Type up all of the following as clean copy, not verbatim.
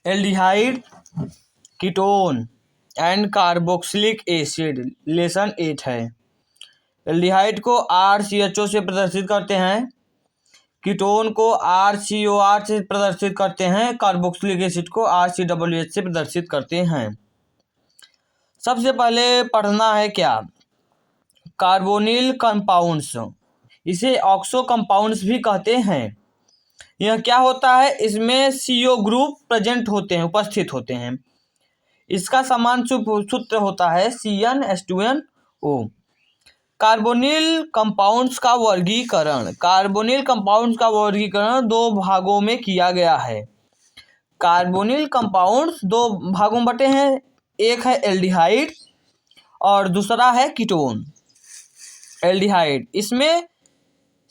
Aldehyde, ketone and carboxylic acid lesson 8 है। Aldehyde को RCHO से प्रदर्शित करते हैं, कीटोन को RCOR से प्रदर्शित करते हैं, कार्बोक्सिलिक एसिड को RCOOH से प्रदर्शित करते हैं। सबसे पहले पढ़ना है क्या, कार्बोनिल कंपाउंड्स, इसे ऑक्सो कंपाउंड्स भी कहते हैं। यह क्या होता है, इसमें CO ग्रुप प्रेजेंट होते हैं, उपस्थित होते हैं। इसका समान सूत्र होता है CnH2nO। कार्बोनिल कंपाउंड्स का वर्गीकरण, कार्बोनिल कंपाउंड्स का वर्गीकरण दो भागों में किया गया है। कार्बोनिल कंपाउंड्स दो भागों में बटे हैं, एक है एल्डिहाइड और दूसरा है कीटोन। एल्डिहाइड, इसमें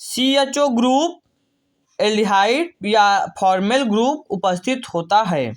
CHO ग्रुप एल्डिहाइड या फॉर्मल ग्रुप उपस्थित होता है।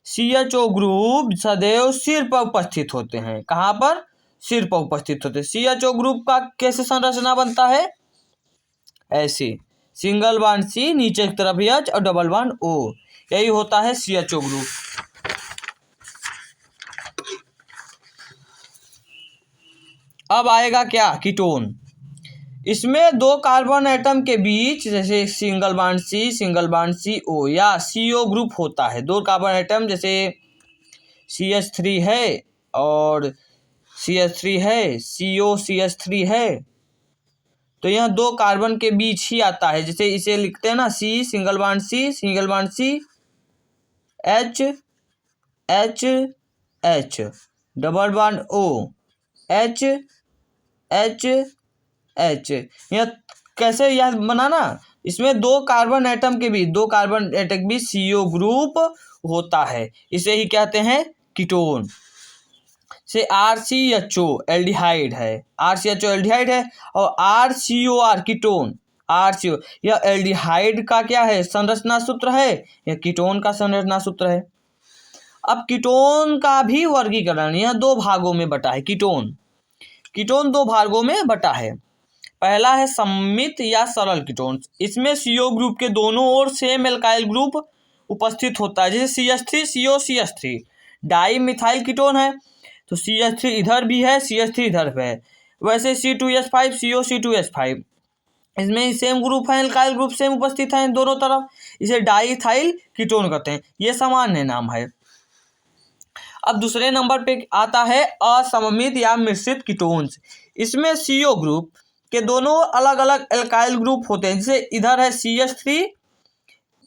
CHO ग्रुप सदैव सिर पर उपस्थित होते हैं। कहाँ पर, सिर पर उपस्थित होते हैं। CHO ग्रुप का कैसे संरचना बनता है, ऐसे, सिंगल बॉन्ड C, नीचे की तरफ H और डबल बॉन्ड O, यही होता है CHO ग्रुप। अब आएगा क्या, कीटोन। इसमें दो कार्बन एटम के बीच, जैसे single bond C, single bond CO या CO ग्रुप होता है। दो कार्बन एटम जैसे CH3 है और CH3 है, COCH3 है, तो यह दो कार्बन के बीच ही आता है। जैसे इसे लिखते हैं ना, C, single bond C, single bond C, H H H, double bond O, H H H। यह कैसे याद बनाना, इसमें दो कार्बन एटम के बीच, दो कार्बन एटम के बीच CO ग्रुप होता है, इसे ही कहते हैं कीटोन। से RCHO एल्डिहाइड है, RCHO एल्डिहाइड है और RCOR कीटोन, RCO यह एल्डिहाइड का क्या है, संरचना सूत्र है, यह कीटोन का संरचना सूत्र है। अब कीटोन का भी वर्गीकरण, यह दो भागों में बटा है। कीटोन दो भागों में बटा है। पहला है सममित या सरल कीटोन, इसमें CO ग्रुप के दोनों ओर सेम एल्काइल ग्रुप उपस्थित होता है। जैसे CH3 CO CH3 di methyl ketone है, तो CH3 इधर भी है, CH3 इधर पे है। वैसे C2H5 CO C2H5, इसमें सेम ग्रुप है, एल्काइल ग्रुप सेम उपस्थित है दोनों तरफ, इसे डाईथाइल कीटोन कहते हैं। ये सामान्य नाम है। अब दूसरे नंबर पे आता है असममित या मिश्रित कीटोन्स। इसमें CO ग्रुप के दोनों अलग अलग एल्काइल ग्रुप होते हैं। जैसे इधर है CH3,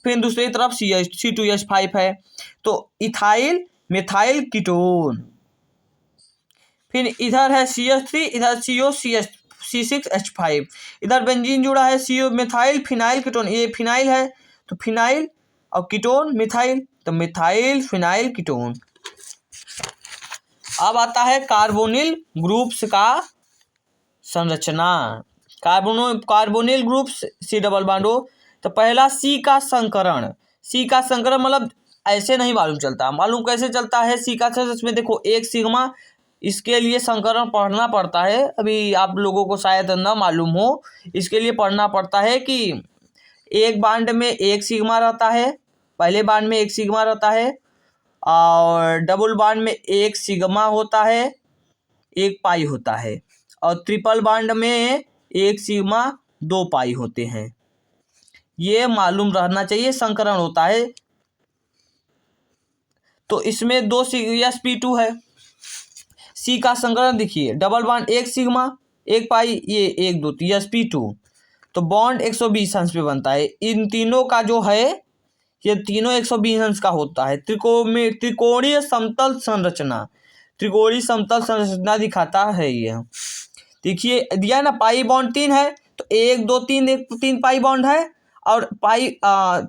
फिर दूसरी तरफ C2H5 है, तो इथाइल मिथाइल कीटोन। फिर इधर है CH3, इधर C6H5, इधर बेंजीन जुड़ा है, CO मिथाइल फिनाइल कीटोन, ये फिनाइल है, तो फिनाइल और कीटोन मिथाइल, तो मिथाइल फिनाइल कीटोन। अब आता है कार्बोनिल ग्रुप्स का संरचना। Carbonyl groups C double bond O, तो पहला C का संकरण। C का संकरण मतलब ऐसे नहीं मालूम चलता, मालूम कैसे चलता है C का संकरण, इसमें देखो एक सिग्मा, इसके लिए संकरण पढ़ना पड़ता है। अभी आप लोगों को शायद न मालूम हो, इसके लिए पढ़ना पड़ता है कि एक बांड में एक सिग्मा रहता है, पहले बांड में एक सिग्मा रहता है, और डबल बांड में एक सिग्मा होता है, एक पाई होता है, और ट्रिपल बांड में एक सिग्मा दो पाई होते हैं। ये मालूम रहना चाहिए, संकरण होता है। तो इसमें दो sp2 है। C का संकरण देखिए, डबल बॉन्ड एक सिग्मा एक पाई, ये एक दो, sp2, तो बॉन्ड 120 अंश पे बनता है। इन तीनों का जो है, ये तीनों 120 अंश का होता है। त्रिकोणीय समतल संरचना, त्रिकोणीय समतल संरचना दिखाता है। ये देखिए दिया ना, पाई बॉन्ड 3 है, तो 1 2 3, एक 3 पाई बॉन्ड है, और पाई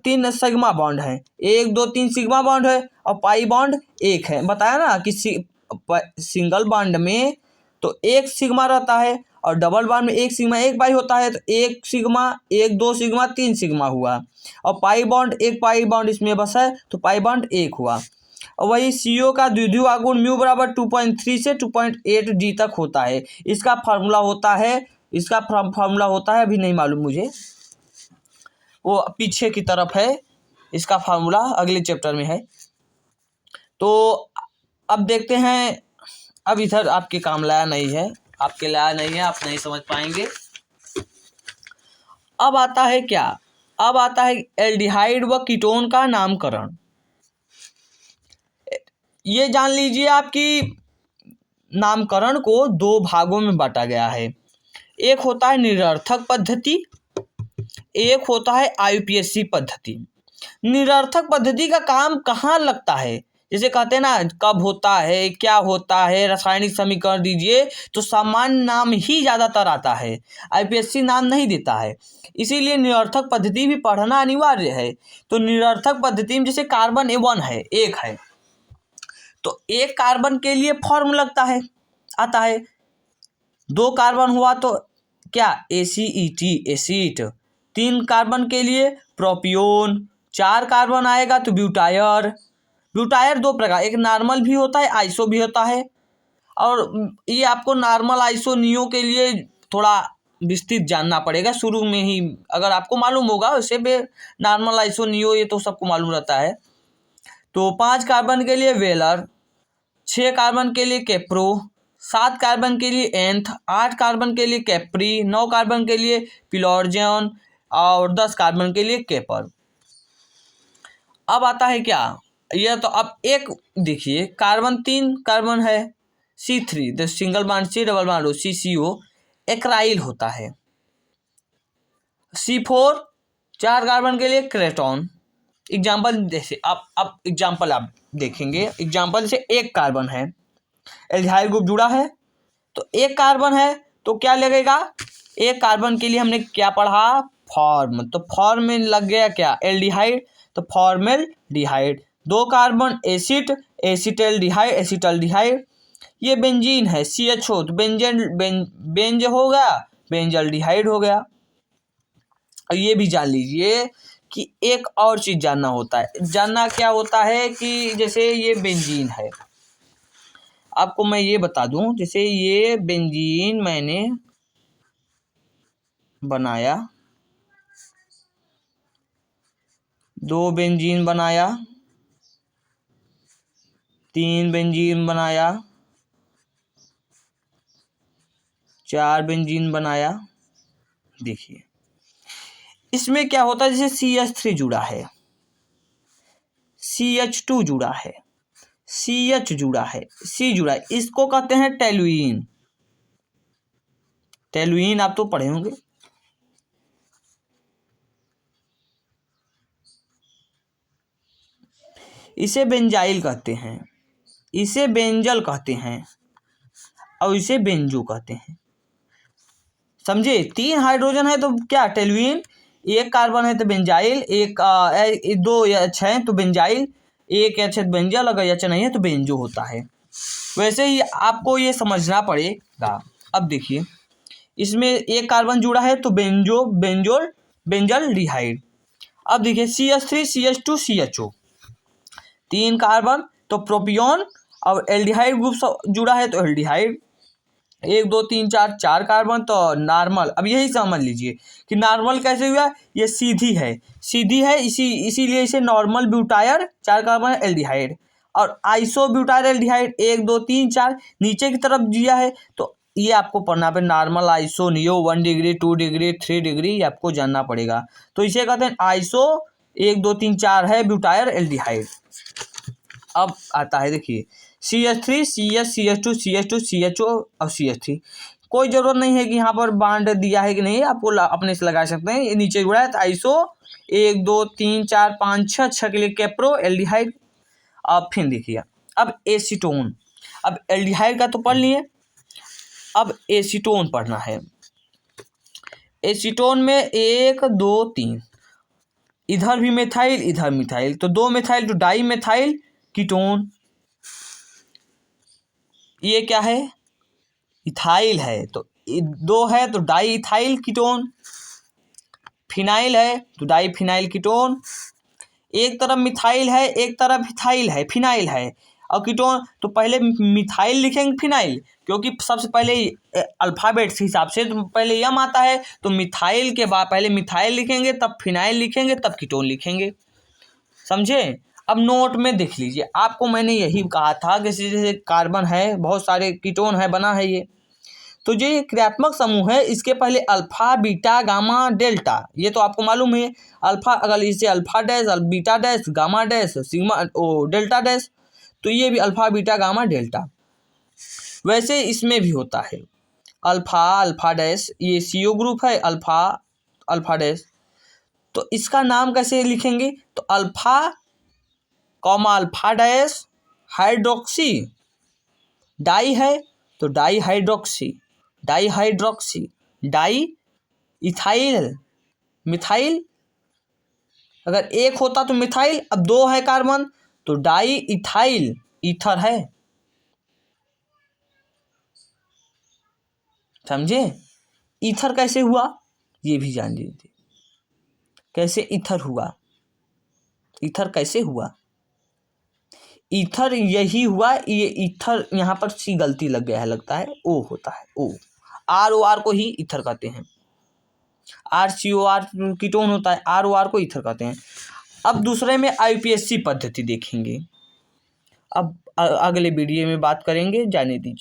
3 सिग्मा बॉन्ड है, 1 2 3 सिग्मा बॉन्ड है, और पाई बॉन्ड 1 है। बताया ना कि सिंगल बॉन्ड में तो एक सिग्मा रहता है, और डबल बॉन्ड में एक सिग्मा एक पाई होता है, तो एक सिग्मा, एक दो सिग्मा, 3 सिग्मा हुआ, और पाई बॉन्ड एक पाई बॉन्ड इसमें बस है, तो पाई बॉन्ड 1 हुआ। और वही CO का द्विध्रुव आघूर्ण म्यू बराबर 2.3 से 2.8 D तक होता है। इसका फार्मूला होता है, अभी नहीं मालूम मुझे, वो पीछे की तरफ है, इसका फार्मूला अगले चैप्टर में है। तो अब देखते हैं, अब इधर आपके काम लाया नहीं है, आपके लाया नहीं है, आप नहीं समझ पाएंगे। अब आता है क्या, अब आता है एल्डिहाइड व कीटोन का नामकरण। ये जान लीजिए आपकी नामकरण को दो भागों में बांटा गया है। एक होता है निरर्थक पद्धति, एक होता है आईयूपीएसी पद्धति। निरर्थक पद्धति का काम कहाँ लगता है, जैसे कहते हैं ना कब होता है, क्या होता है, रासायनिक समीकरण दीजिए, तो सामान्य नाम ही ज़्यादातर आता है, आईपीएससी नाम नहीं देता है। इसीलिए निरर्थक पद्धति भी पढ़ना अनिवार्य है। तो निरर्थक पद्धति में जैसे कार्बन A1 है, एक है, तो एक कार्बन के लिए फॉर्म लगता है, आता है। दो कार्बन हुआ तो क्या, ACET, एसिड। तीन कार्बन के लिए प्रोपियोन। चार कार्बन आएगा तो ब्यूटायर। ब्यूटायर दो प्रकार, एक नॉर्मल भी होता है, आइसो भी होता है। और ये आपको नॉर्मल आइसो नियो के लिए थोड़ा विस्तृत जानना पड़ेगा शुरू में ही, अगर आपको मालूम होगा वैसे भी नॉर्मल आइसो नियो ये तो सबको मालूम रहता है। तो 5 कार्बन के लिए वेलर, 6 कार्बन के लिए कैप्रो, 7 कार्बन के लिए एंथ, 8 कार्बन के लिए कैप्री, 9 कार्बन के लिए पिलॉर्जन और 10 कार्बन के लिए केपर। अब आता है क्या, यह तो अब एक देखिए कार्बन 3 कार्बन है, C3 the single bond C double bond O CCO एक्राइल होता है। C4 4 कार्बन के लिए क्रेटॉन। एग्जाम्पल जैसे अब एग्जाम्पल आप देखेंगे, एग्जाम्पल जैसे एक कार्बन है, एल्डिहाइड ग्रुप जुड़ा है, तो एक कार्बन है तो क्या लगेगा, एक कार्बन के लिए हमने क्या पढ़ा, फॉर्म, तो फॉर्म में लग गया क्या, एल्डिहाइड, तो फॉर्मेल्डिहाइड। दो कार्बन एसिड, एसिटल्डिहाइड, एसिटल्डिहाइड। ये बेंजीन है CHO, तो बेंज हो गया, बेंजल्डिहाइड हो गया। और ये भी जान लीजिए कि एक और चीज़ जानना होता है, जानना क्या होता है कि जैसे ये बेंजीन है, आपको मैं ये बता दूं, जैसे ये बेंजीन मैंने बनाया, 2 बेंजीन बनाया, 3 बेंजीन बनाया, 4 बेंजीन बनाया। देखिए इसमें क्या होता है, जैसे CH3 जुड़ा है, CH2 जुड़ा है, CH जुड़ा है, C जुड़ा है, इसको कहते हैं टेलुइन। टेलुइन आप तो पढ़े होंगे। इसे बेंजाइल कहते हैं, इसे बेंजल कहते हैं और इसे बेंजो कहते हैं। समझे, 3 हाइड्रोजन है तो क्या टेलुइन, एक कार्बन है तो बेंजाइल, एक 2 H है तो बेंजाइल, एक H है तो बेंजल, अगर H नहीं है तो बेंजो होता है। वैसे ही आपको ये समझना पड़ेगा। अब देखिए इसमें एक कार्बन जुड़ा है तो बेंजो, बेंजोल, बेंजल्डिहाइड। अब देखिए CH3 CH2 CHO, 3 कार्बन तो प्रोपियोन, और एल्डिहाइड ग्रुप जुड़ा है तो एल्डिहाइड, 1 2 3 4 4 कार्बन तो नॉर्मल। अब यही समझ लीजिए कि नॉर्मल कैसे हुआ, ये सीधी है, सीधी है, इसीलिए इसे नॉर्मल ब्यूटायर, 4 कार्बन एल्डिहाइड, और आइसो ब्यूटायर एल्डिहाइड 1 2 3 4 नीचे की तरफ दिया है, तो ये आपको पढ़ना पे normal iso neo 1 degree 2 degree 3 degree, ये आपको जानना पड़ेगा। तो इसे कहते हैं आइसो 1 2 3 4 है ब्यूटायर एल्डिहाइड। अब आता है देखिए CH3 CH CH2 CH2 CHO और CH3। कोई ज़रूरत नहीं है कि यहाँ पर बांड दिया है कि नहीं, आपको अपने से लगा सकते हैं। ये नीचे जुड़ा है तो आइसो 1 2 3 4 5 6 के लिए कैप्रो एल्डिहाइड। अब फिर देखिए अब एसीटोन, अब एल्डिहाइड का तो पढ़ लिए, अब एसीटोन पढ़ना है। एसीटोन में 1 2 3, इधर भी मिथाइल इधर मिथाइल, तो 2 मिथाइल तो डाई मिथाइल कीटोन। ये क्या है, इथाइल है, तो 2 है तो डाई इथाइल कीटोन। फिनाइल है तो डाई फिनाइल कीटोन। एक तरफ मिथाइल है एक तरफ इथाइल है, फिनाइल है, और कीटोन तो पहले मिथाइल लिखेंगे फिनाइल, क्योंकि सबसे पहले अल्फ़ाबेट के हिसाब से तो पहले यम आता है, तो मिथाइल के बाद पहले मिथाइल लिखेंगे, तब फिनाइल लिखेंगे, तब कीटोन लिखेंगे। समझे। अब नोट में देख लीजिए, आपको मैंने यही कहा था कि जैसे कार्बन है, बहुत सारे कीटोन है, बना है ये, तो जो ये क्रियात्मक समूह है इसके पहले अल्फा बीटा गामा डेल्टा, ये तो आपको मालूम है। अल्फा अगर इसे alpha dash, beta dash, gamma dash, sigma delta dash, तो ये भी अल्फा बीटा गामा डेल्टा। वैसे इसमें भी होता है अल्फा डैश, ये CO ग्रुप है, अल्फा डैश, तो इसका नाम कैसे लिखेंगे, तो alpha alpha dash hydroxy, di है तो di hydroxy, di ethyl, methyl, अगर एक होता तो मिथाइल, अब दो है कार्बन तो डाई इथाइल ईथर है, समझे। ईथर कैसे हुआ ये भी जान लीजिए, कैसे ईथर हुआ, ईथर कैसे हुआ, ईथर यही हुआ, ये ईथर यहाँ पर सी गलती लग गया है, लगता है ओ होता है, ओ ROR को ही ईथर कहते हैं, RCOR कीटोन होता है, ROR को ईथर कहते हैं। अब दूसरे में IUPAC पद्धति देखेंगे, अब अगले वीडियो में बात करेंगे, जाने दीजिए।